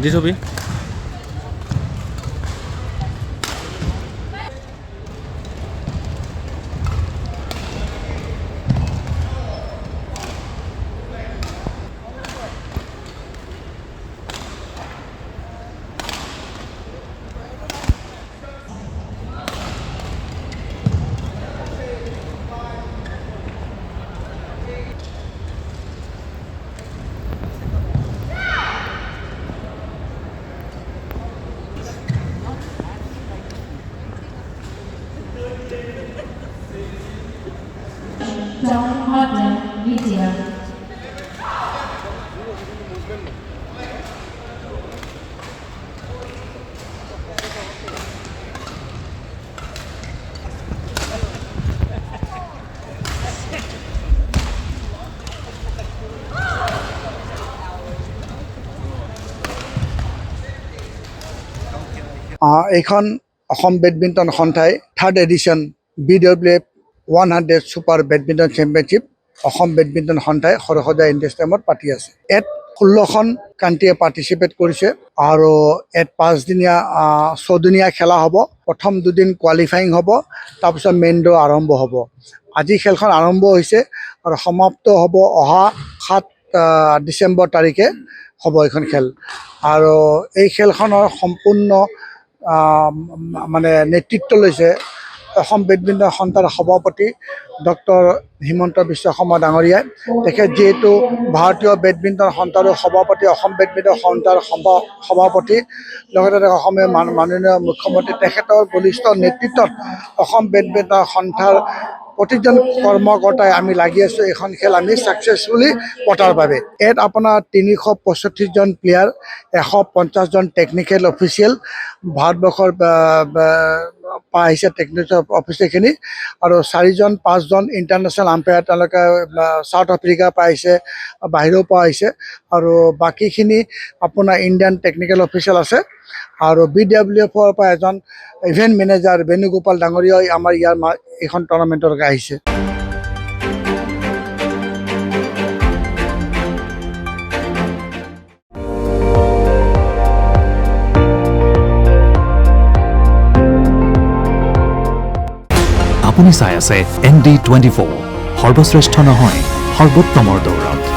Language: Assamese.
দি ছবি John Hodler, Media. এইখন অসম বেডমিণ্টন সন্থাই 3rd edition BWF 100 super badminton championship Assam badminton সন্থাই সৰসজা ইণ্ডোৰ ষ্টেডিয়ামত পাতি আছে। ইয়াত 16খন কাণ্ট্ৰিয়ে পাৰ্টিচিপেট কৰিছে আৰু ইয়াত 6দিনীয়া খেলা হ'ব। প্ৰথম 2 দিন কোৱালিফাইং হ'ব, তাৰপিছত মেইন ড্ৰ আৰম্ভ হ'ব। আজি খেলখন আৰম্ভ হৈছে আৰু সমাপ্ত হ'ব অহা 7 ডিচেম্বৰ তাৰিখে হ'ব এইখন খেল। আৰু এই খেলখনৰ সম্পূৰ্ণ মানে নেতৃত্ব লৈছে অসম বেডমিণ্টন সন্থাৰ সভাপতি ডক্টৰ হিমন্ত বিশ্ব শৰ্মা ডাঙৰীয়াই। তেখেত যিহেতু ভাৰতীয় বেডমিণ্টন সন্থাৰো সভাপতি, অসম বেডমিণ্টন সন্থাৰ সভাপতি, লগতে অসমৰ মাননীয় মুখ্যমন্ত্ৰী, তেখেতৰ বলিষ্ঠ নেতৃত্বত অসম বেডমিণ্টন সন্থাৰ প্ৰতিজন কৰ্মকৰ্তাই আমি লাগি আছোঁ এইখন খেল আমি ছাকচেছফুলি পতাৰ বাবে। ইয়াত আপোনাৰ 335জন প্লেয়াৰ, 150জন টেকনিকেল অফিচিয়েল, ভাৰতবৰ্ষৰ পৰা আহিছে টেকনিকেল অফিচাৰখিনি, আৰু 4-5জন ইণ্টাৰনেশ্যনেল আম্পায়াৰ, তেওঁলোকে চাউথ আফ্ৰিকাৰ পৰা আহিছে, বাহিৰৰ পৰা আহিছে, আৰু বাকীখিনি আপোনাৰ ইণ্ডিয়ান টেকনিকেল অফিচিয়েল আছে। আৰু BWFৰ পৰা এজন ইভেণ্ট মেনেজাৰ বেণুগোপাল ডাঙৰীয়াই আমাৰ এইখন টুৰ্ণামেণ্টলৈকে আহিছে। আপুনি চাই আছে ND24, সৰ্বশ্ৰেষ্ঠ নহয় সৰ্বোত্তমৰ দৌৰত।